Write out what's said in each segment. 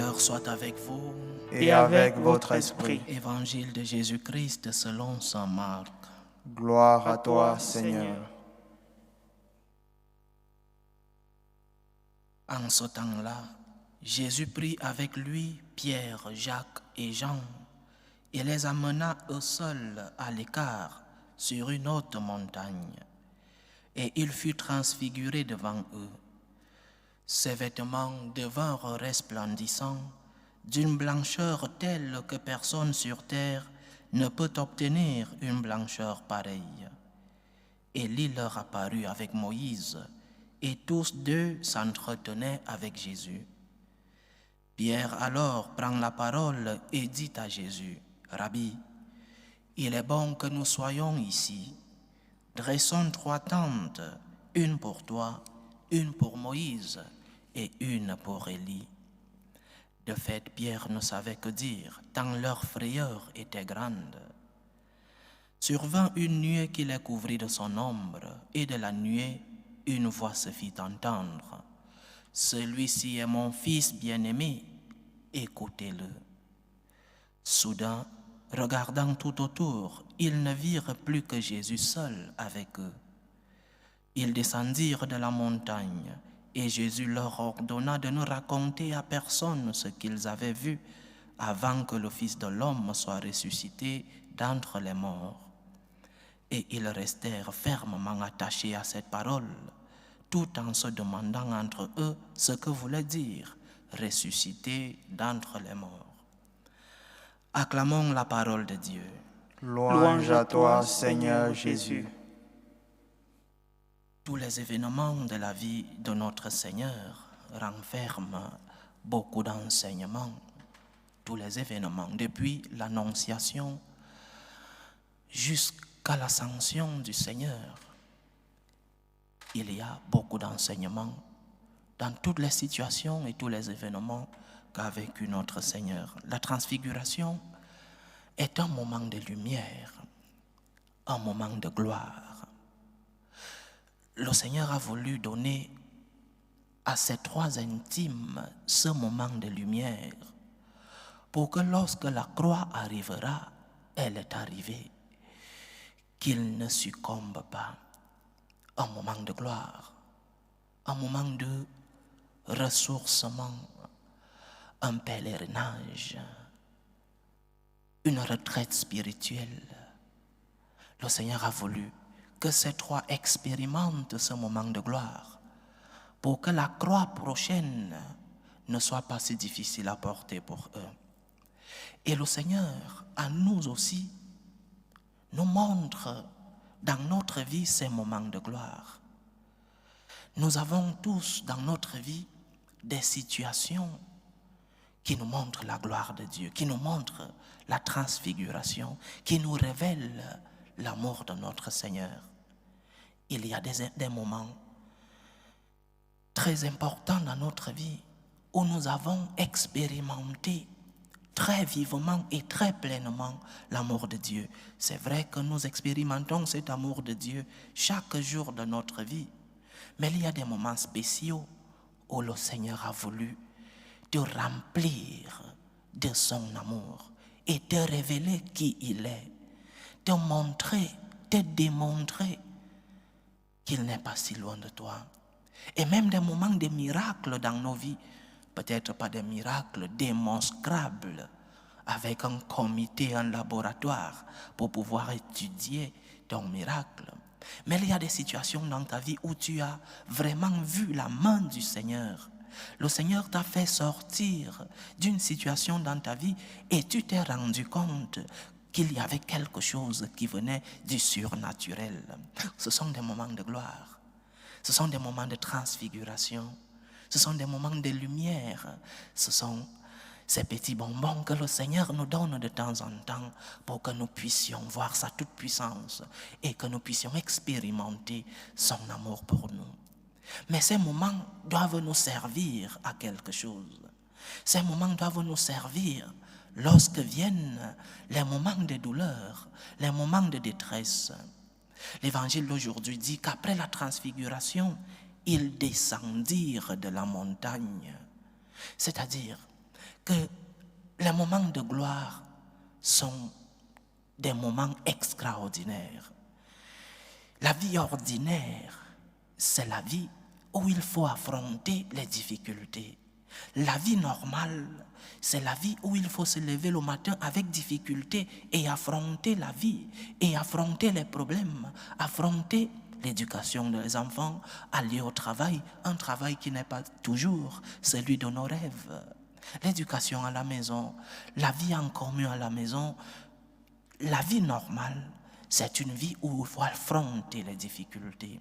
Seigneur soit avec vous. Et avec votre esprit. Évangile de Jésus-Christ selon saint Marc. Gloire à toi, Seigneur. En ce temps-là, Jésus prit avec lui Pierre, Jacques et Jean et les amena eux seuls à l'écart sur une haute montagne. Et il fut transfiguré devant eux. Ses vêtements devinrent resplendissants, d'une blancheur telle que personne sur terre ne peut obtenir une blancheur pareille. Élie leur apparut avec Moïse, et tous deux s'entretenaient avec Jésus. Pierre alors prend la parole et dit à Jésus, « Rabbi, il est bon que nous soyons ici. Dressons 3 tentes, une pour toi, une pour Moïse et une pour Élie. » De fait, Pierre ne savait que dire, tant leur frayeur était grande. Survint une nuée qui les couvrit de son ombre, et de la nuée, une voix se fit entendre. « Celui-ci est mon fils bien-aimé, écoutez-le. » Soudain, regardant tout autour, ils ne virent plus que Jésus seul avec eux. Ils descendirent de la montagne, et Jésus leur ordonna de ne raconter à personne ce qu'ils avaient vu avant que le Fils de l'homme soit ressuscité d'entre les morts. Et ils restèrent fermement attachés à cette parole, tout en se demandant entre eux ce que voulait dire « ressuscité d'entre les morts ». Acclamons la parole de Dieu. Louange à toi, Seigneur Jésus. Tous les événements de la vie de notre Seigneur renferment beaucoup d'enseignements. Tous les événements, depuis l'Annonciation jusqu'à l'ascension du Seigneur, il y a beaucoup d'enseignements dans toutes les situations et tous les événements qu'a vécu notre Seigneur. La transfiguration est un moment de lumière, un moment de gloire. Le Seigneur a voulu donner à ces 3 intimes ce moment de lumière pour que lorsque la croix arrivera, elle est arrivée, qu'ils ne succombent pas. Un moment de gloire, un moment de ressourcement, un pèlerinage, une retraite spirituelle. Le Seigneur a voulu que ces 3 expérimentent ce moment de gloire pour que la croix prochaine ne soit pas si difficile à porter pour eux. Et le Seigneur, à nous aussi, nous montre dans notre vie ces moments de gloire. Nous avons tous dans notre vie des situations qui nous montrent la gloire de Dieu, qui nous montrent la transfiguration, qui nous révèlent l'amour de notre Seigneur. Il y a des moments très importants dans notre vie où nous avons expérimenté très vivement et très pleinement l'amour de Dieu. C'est vrai que nous expérimentons cet amour de Dieu chaque jour de notre vie, mais il y a des moments spéciaux où le Seigneur a voulu te remplir de son amour et te révéler qui il est, te montrer, te démontrer qu'il n'est pas si loin de toi. Et même des moments de miracles dans nos vies, peut-être pas des miracles démonstrables, avec un comité, un laboratoire, pour pouvoir étudier ton miracle. Mais il y a des situations dans ta vie où tu as vraiment vu la main du Seigneur. Le Seigneur t'a fait sortir d'une situation dans ta vie et tu t'es rendu compte qu'il y avait quelque chose qui venait du surnaturel. Ce sont des moments de gloire. Ce sont des moments de transfiguration. Ce sont des moments de lumière. Ce sont ces petits bonbons que le Seigneur nous donne de temps en temps pour que nous puissions voir sa toute-puissance et que nous puissions expérimenter son amour pour nous. Mais ces moments doivent nous servir à quelque chose. Ces moments doivent nous servir lorsque viennent les moments de douleur, les moments de détresse. L'évangile d'aujourd'hui dit qu'après la transfiguration, ils descendirent de la montagne. C'est-à-dire que les moments de gloire sont des moments extraordinaires. La vie ordinaire, c'est la vie où il faut affronter les difficultés. La vie normale, c'est la vie où il faut se lever le matin avec difficulté et affronter la vie, et affronter les problèmes, affronter l'éducation des enfants, aller au travail, un travail qui n'est pas toujours celui de nos rêves. L'éducation à la maison, la vie en commun à la maison, la vie normale, c'est une vie où il faut affronter les difficultés.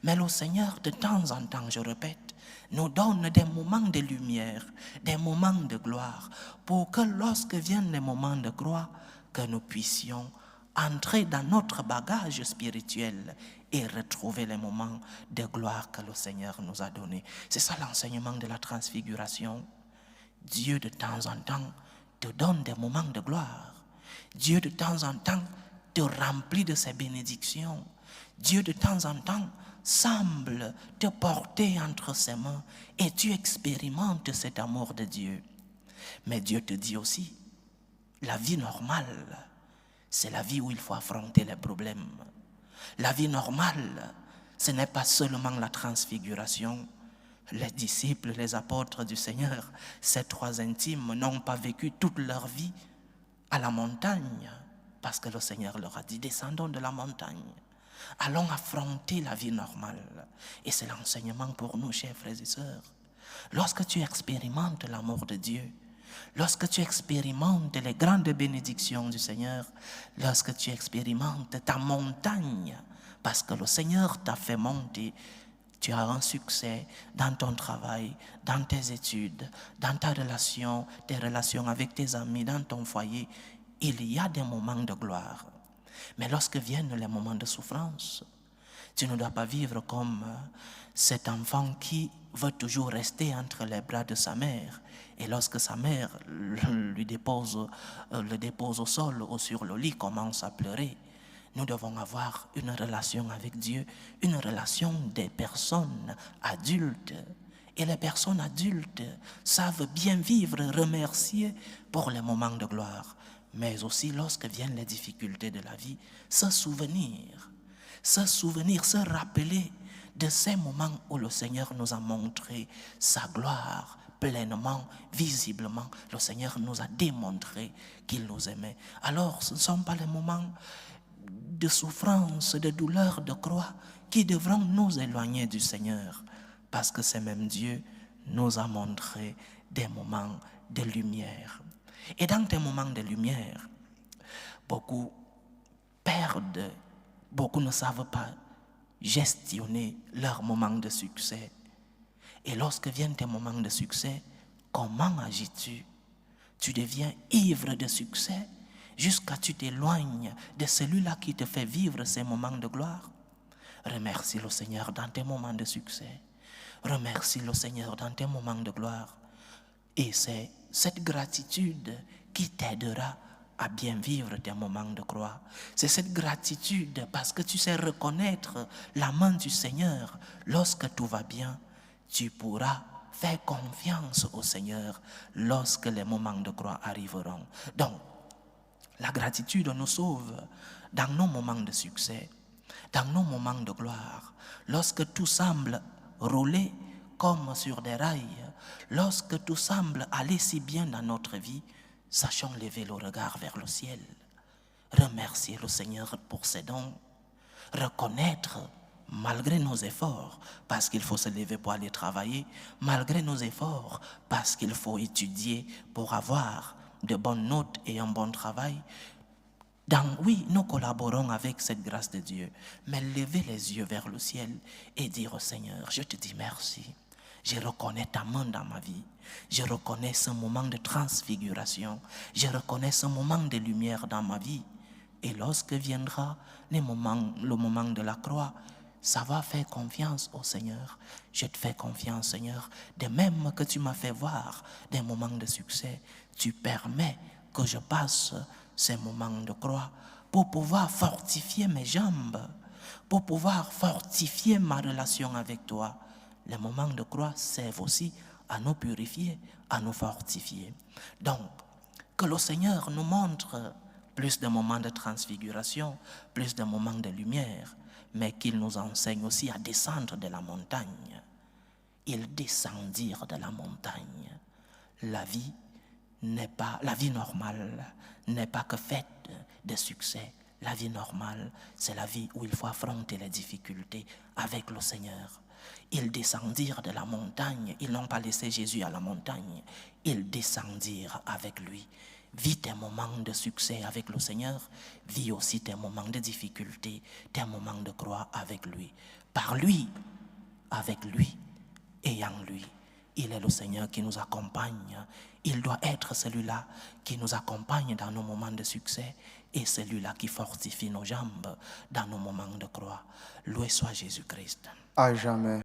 Mais le Seigneur, de temps en temps, je répète, nous donne des moments de lumière, des moments de gloire, pour que lorsque viennent les moments de gloire, que nous puissions entrer dans notre bagage spirituel et retrouver les moments de gloire que le Seigneur nous a donnés. C'est ça l'enseignement de la transfiguration. Dieu, de temps en temps, te donne des moments de gloire. Dieu, de temps en temps, te remplit de ses bénédictions. Dieu, de temps en temps, semble te porter entre ses mains et tu expérimentes cet amour de Dieu. Mais Dieu te dit aussi, la vie normale, c'est la vie où il faut affronter les problèmes. La vie normale, ce n'est pas seulement la transfiguration. Les disciples, les apôtres du Seigneur, ces trois intimes n'ont pas vécu toute leur vie à la montagne, parce que le Seigneur leur a dit, descendons de la montagne. Allons affronter la vie normale. Et c'est l'enseignement pour nous, chers frères et sœurs. Lorsque tu expérimentes l'amour de Dieu, lorsque tu expérimentes les grandes bénédictions du Seigneur, lorsque tu expérimentes ta montagne, parce que le Seigneur t'a fait monter, tu as un succès dans ton travail, dans tes études, dans ta relation, tes relations avec tes amis, dans ton foyer, il y a des moments de gloire. Mais lorsque viennent les moments de souffrance, tu ne dois pas vivre comme cet enfant qui veut toujours rester entre les bras de sa mère. Et lorsque sa mère le dépose au sol ou sur le lit, commence à pleurer. Nous devons avoir une relation avec Dieu, une relation des personnes adultes. Et les personnes adultes savent bien vivre, remercier pour les moments de gloire. Mais aussi lorsque viennent les difficultés de la vie, se souvenir, se rappeler de ces moments où le Seigneur nous a montré sa gloire pleinement, visiblement. Le Seigneur nous a démontré qu'il nous aimait. Alors ce ne sont pas les moments de souffrance, de douleur, de croix qui devront nous éloigner du Seigneur, parce que c'est même Dieu nous a montré des moments de lumière. Et dans tes moments de lumière, beaucoup perdent, beaucoup ne savent pas gestionner leurs moments de succès. Et lorsque viennent tes moments de succès, comment agis-tu? Tu deviens ivre de succès jusqu'à tu t'éloignes de celui-là qui te fait vivre ces moments de gloire. Remercie le Seigneur dans tes moments de succès. Remercie le Seigneur dans tes moments de gloire. Et c'est cette gratitude qui t'aidera à bien vivre tes moments de croix. C'est cette gratitude parce que tu sais reconnaître la main du Seigneur. Lorsque tout va bien, tu pourras faire confiance au Seigneur lorsque les moments de croix arriveront. Donc, la gratitude nous sauve dans nos moments de succès, dans nos moments de gloire. Lorsque tout semble rouler comme sur des rails, lorsque tout semble aller si bien dans notre vie, sachons lever le regard vers le ciel, remercier le Seigneur pour ses dons, reconnaître malgré nos efforts, parce qu'il faut se lever pour aller travailler, malgré nos efforts, parce qu'il faut étudier pour avoir de bonnes notes et un bon travail. Oui, nous collaborons avec cette grâce de Dieu, mais lever les yeux vers le ciel et dire au Seigneur, je te dis merci. Je reconnais ta main dans ma vie. Je reconnais ce moment de transfiguration. Je reconnais ce moment de lumière dans ma vie. Et lorsque viendra le moment de la croix, ça va faire confiance au Seigneur. Je te fais confiance, Seigneur. De même que tu m'as fait voir des moments de succès, tu permets que je passe ces moments de croix pour pouvoir fortifier mes jambes, pour pouvoir fortifier ma relation avec toi. Les moments de croix servent aussi à nous purifier, à nous fortifier. Donc, que le Seigneur nous montre plus de moments de transfiguration, plus de moments de lumière, mais qu'il nous enseigne aussi à descendre de la montagne. Ils descendirent de la montagne. La vie normale n'est pas que faite de succès. La vie normale, c'est la vie où il faut affronter les difficultés avec le Seigneur. Ils descendirent de la montagne, ils n'ont pas laissé Jésus à la montagne, ils descendirent avec lui. Vis tes moments de succès avec le Seigneur, vis aussi tes moments de difficulté, tes moments de croix avec lui. Par lui, avec lui et en lui. Il est le Seigneur qui nous accompagne. Il doit être celui-là qui nous accompagne dans nos moments de succès et celui-là qui fortifie nos jambes dans nos moments de croix. Loué soit Jésus-Christ. À jamais.